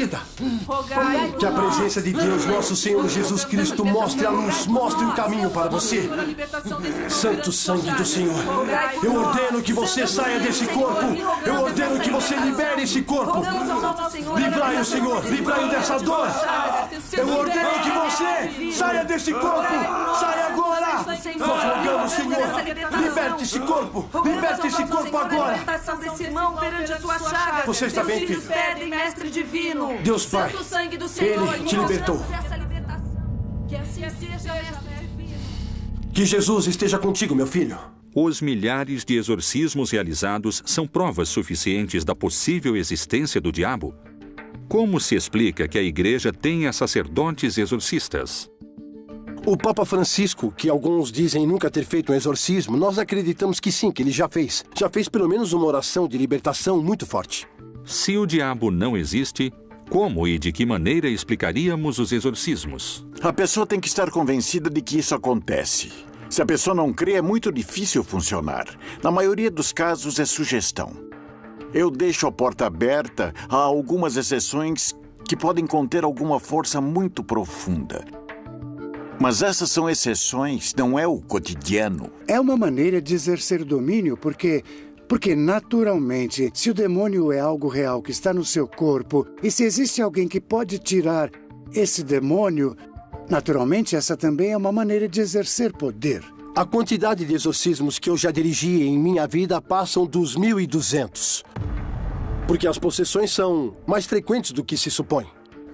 vida. Que a presença de Deus, nosso Senhor Jesus Cristo, mostre a luz, mostre o caminho para você. Santo sangue do Senhor, eu ordeno que você saia desse corpo. Eu ordeno que você libere esse corpo. Livrai-o, Senhor, livrai-o dessa dor. Eu ordeno que você saia desse corpo. Saia agora. Nós rogamos, Senhor, liberte esse corpo. Liberte esse corpo agora. Você está bem, filho? Deus Pai, Ele te libertou. Que Jesus esteja contigo, meu filho. Os milhares de exorcismos realizados são provas suficientes da possível existência do diabo? Como se explica que a Igreja tenha sacerdotes exorcistas? O Papa Francisco, que alguns dizem nunca ter feito um exorcismo, nós acreditamos que sim, que ele já fez. Já fez pelo menos uma oração de libertação muito forte. Se o diabo não existe, como e de que maneira explicaríamos os exorcismos? A pessoa tem que estar convencida de que isso acontece. Se a pessoa não crê, é muito difícil funcionar. Na maioria dos casos, é sugestão. Eu deixo a porta aberta a algumas exceções que podem conter alguma força muito profunda. Mas essas são exceções, não é o cotidiano. É uma maneira de exercer domínio, porque naturalmente, se o demônio é algo real que está no seu corpo, e se existe alguém que pode tirar esse demônio, naturalmente essa também é uma maneira de exercer poder. A quantidade de exorcismos que eu já dirigi em minha vida passam dos 1.200. Porque as possessões são mais frequentes do que se supõe.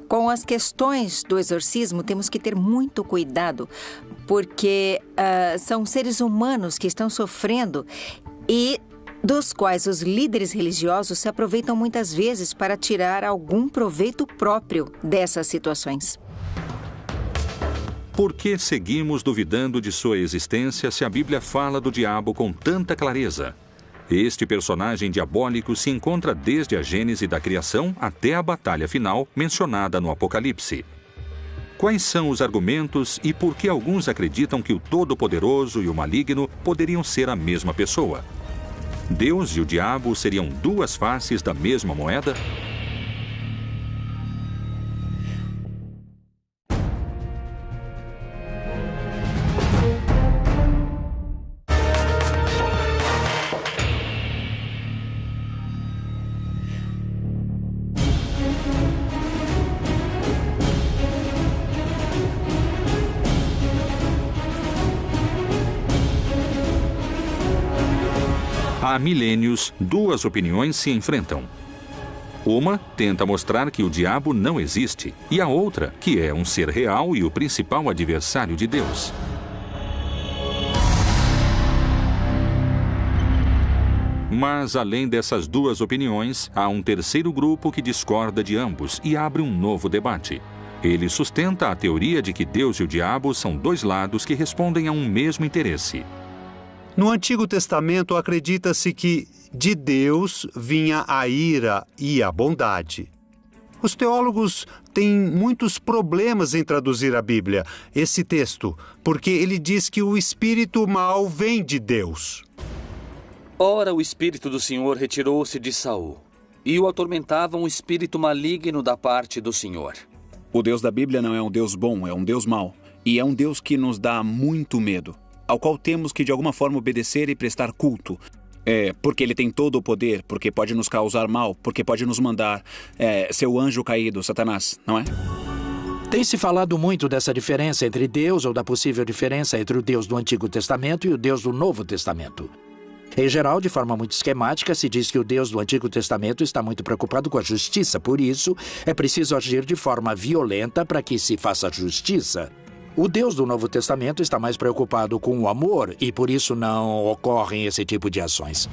Com as questões do exorcismo, temos que ter muito cuidado, porque são seres humanos que estão sofrendo e dos quais os líderes religiosos se aproveitam muitas vezes para tirar algum proveito próprio dessas situações. Por que seguimos duvidando de sua existência se a Bíblia fala do diabo com tanta clareza? Este personagem diabólico se encontra desde a gênese da criação até a batalha final mencionada no Apocalipse. Quais são os argumentos e por que alguns acreditam que o Todo-Poderoso e o Maligno poderiam ser a mesma pessoa? Deus e o diabo seriam duas faces da mesma moeda? Há milênios, duas opiniões se enfrentam. Uma tenta mostrar que o diabo não existe, e a outra que é um ser real e o principal adversário de Deus. Mas, além dessas duas opiniões, há um terceiro grupo que discorda de ambos e abre um novo debate. Ele sustenta a teoria de que Deus e o diabo são dois lados que respondem a um mesmo interesse. No Antigo Testamento, acredita-se que de Deus vinha a ira e a bondade. Os teólogos têm muitos problemas em traduzir a Bíblia, esse texto, porque ele diz que o espírito mau vem de Deus. Ora, o espírito do Senhor retirou-se de Saul, e o atormentava um espírito maligno da parte do Senhor. O Deus da Bíblia não é um Deus bom, é um Deus mau, e é um Deus que nos dá muito medo, ao qual temos que de alguma forma obedecer e prestar culto. Porque ele tem todo o poder, porque pode nos causar mal, porque pode nos mandar seu anjo caído, Satanás, não é? Tem se falado muito dessa diferença entre Deus, ou da possível diferença entre o Deus do Antigo Testamento e o Deus do Novo Testamento. Em geral, de forma muito esquemática, se diz que o Deus do Antigo Testamento está muito preocupado com a justiça, por isso é preciso agir de forma violenta para que se faça justiça. O Deus do Novo Testamento está mais preocupado com o amor e por isso não ocorrem esse tipo de ações.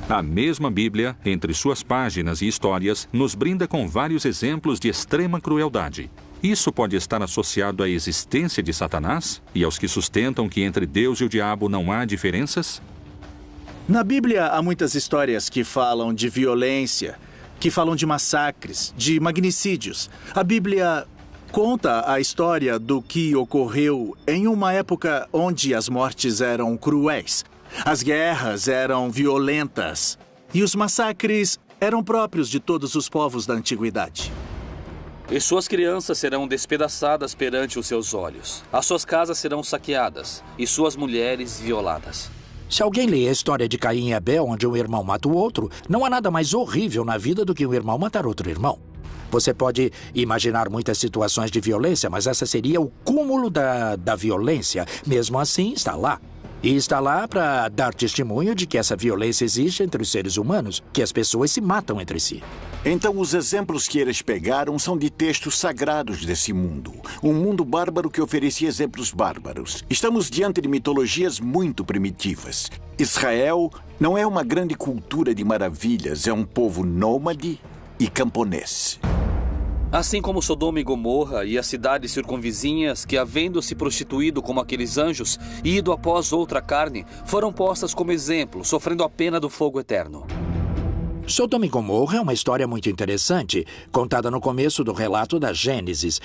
A mesma Bíblia, entre suas páginas e histórias, nos brinda com vários exemplos de extrema crueldade. Isso pode estar associado à existência de Satanás e aos que sustentam que entre Deus e o diabo não há diferenças? Na Bíblia há muitas histórias que falam de violência, que falam de massacres, de magnicídios. A Bíblia conta a história do que ocorreu em uma época onde as mortes eram cruéis, as guerras eram violentas e os massacres eram próprios de todos os povos da antiguidade. E suas crianças serão despedaçadas perante os seus olhos. As suas casas serão saqueadas e suas mulheres violadas. Se alguém lê a história de Caim e Abel, onde um irmão mata o outro, não há nada mais horrível na vida do que um irmão matar outro irmão. Você pode imaginar muitas situações de violência, mas essa seria o cúmulo da violência. Mesmo assim, está lá. E está lá para dar testemunho de que essa violência existe entre os seres humanos, que as pessoas se matam entre si. Então, os exemplos que eles pegaram são de textos sagrados desse mundo. Um mundo bárbaro que oferecia exemplos bárbaros. Estamos diante de mitologias muito primitivas. Israel não é uma grande cultura de maravilhas, é um povo nômade e camponês. Assim como Sodoma e Gomorra e as cidades circunvizinhas que, havendo se prostituído como aqueles anjos e ido após outra carne, foram postas como exemplo, sofrendo a pena do fogo eterno. Sodoma e Gomorra é uma história muito interessante, contada no começo do relato da Gênesis,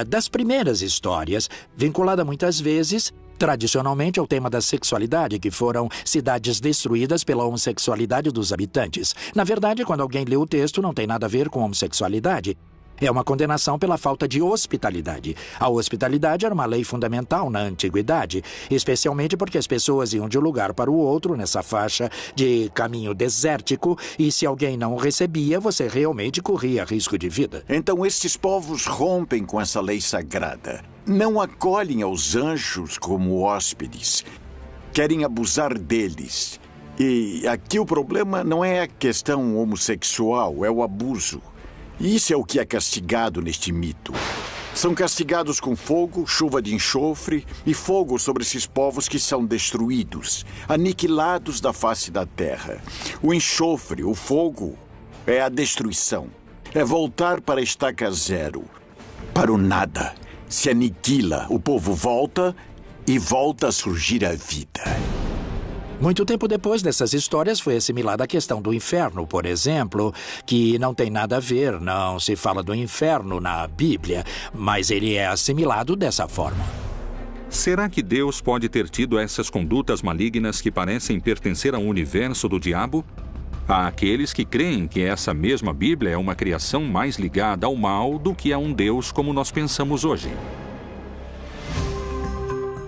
das primeiras histórias, vinculada muitas vezes, tradicionalmente, ao tema da sexualidade, que foram cidades destruídas pela homossexualidade dos habitantes. Na verdade, quando alguém lê o texto, não tem nada a ver com homossexualidade. É uma condenação pela falta de hospitalidade. A hospitalidade era uma lei fundamental na antiguidade, especialmente porque as pessoas iam de um lugar para o outro nessa faixa de caminho desértico e se alguém não o recebia, você realmente corria risco de vida. Então estes povos rompem com essa lei sagrada. Não acolhem aos anjos como hóspedes. Querem abusar deles. E aqui o problema não é a questão homossexual, é o abuso. Isso é o que é castigado neste mito. São castigados com fogo, chuva de enxofre e fogo sobre esses povos que são destruídos, aniquilados da face da terra. O enxofre, o fogo, é a destruição. É voltar para a estaca zero, para o nada. Se aniquila, o povo volta e volta a surgir a vida. Muito tempo depois dessas histórias foi assimilada a questão do inferno, por exemplo, que não tem nada a ver, não se fala do inferno na Bíblia, mas ele é assimilado dessa forma. Será que Deus pode ter tido essas condutas malignas que parecem pertencer ao universo do diabo? Há aqueles que creem que essa mesma Bíblia é uma criação mais ligada ao mal do que a um Deus como nós pensamos hoje.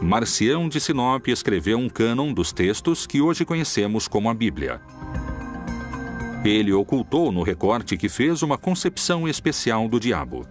Marcião de Sinop escreveu um cânon dos textos que hoje conhecemos como a Bíblia. Ele ocultou no recorte que fez uma concepção especial do diabo.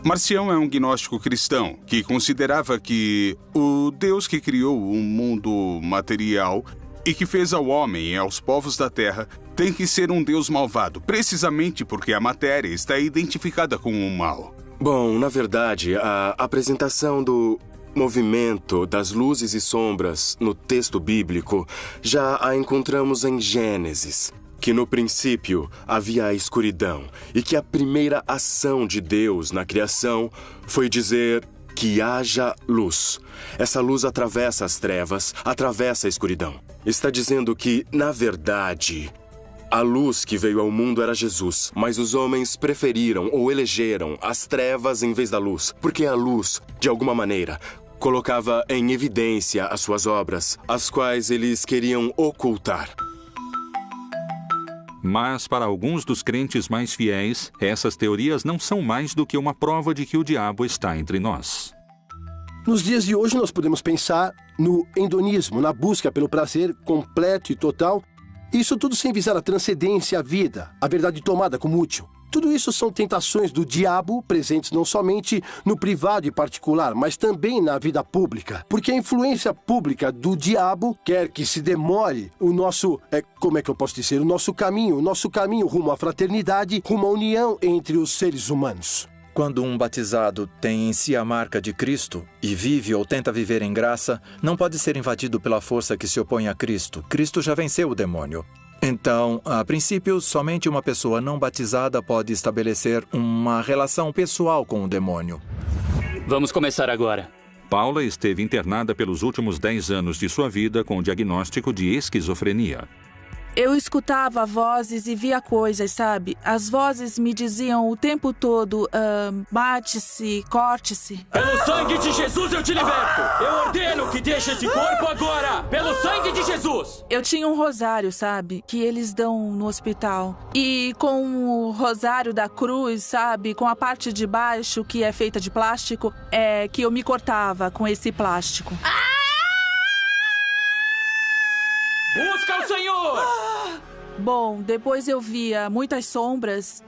Marcião é um gnóstico cristão que considerava que o Deus que criou o mundo material e que fez ao homem e aos povos da terra tem que ser um Deus malvado, precisamente porque a matéria está identificada com o mal. Bom, na verdade, a apresentação do movimento das luzes e sombras no texto bíblico já a encontramos em Gênesis, que no princípio havia a escuridão e que a primeira ação de Deus na criação foi dizer que haja luz. Essa luz atravessa as trevas, atravessa a escuridão. Está dizendo que, na verdade, a luz que veio ao mundo era Jesus, mas os homens preferiram ou elegeram as trevas em vez da luz, porque a luz, de alguma maneira, colocava em evidência as suas obras, as quais eles queriam ocultar. Mas, para alguns dos crentes mais fiéis, essas teorias não são mais do que uma prova de que o diabo está entre nós. Nos dias de hoje, nós podemos pensar no hedonismo, na busca pelo prazer completo e total. Isso tudo sem visar a transcendência, a vida, a verdade tomada como útil. Tudo isso são tentações do diabo, presentes não somente no privado e particular, mas também na vida pública. Porque a influência pública do diabo quer que se demore o nosso, o nosso caminho rumo à fraternidade, rumo à união entre os seres humanos. Quando um batizado tem em si a marca de Cristo e vive ou tenta viver em graça, não pode ser invadido pela força que se opõe a Cristo. Cristo já venceu o demônio. Então, a princípio, somente uma pessoa não batizada pode estabelecer uma relação pessoal com o demônio. Vamos começar agora. Paula esteve internada pelos últimos 10 anos de sua vida com o diagnóstico de esquizofrenia. Eu escutava vozes e via coisas, sabe? As vozes me diziam o tempo todo, mate-se, corte-se. Pelo sangue de Jesus eu te liberto! Eu ordeno que deixe esse corpo agora! Pelo sangue de Jesus! Eu tinha um rosário, sabe? Que eles dão no hospital. E com o rosário da cruz, sabe? Com a parte de baixo, que é feita de plástico, que eu me cortava com esse plástico. Busca o Senhor! Bom, depois eu via muitas sombras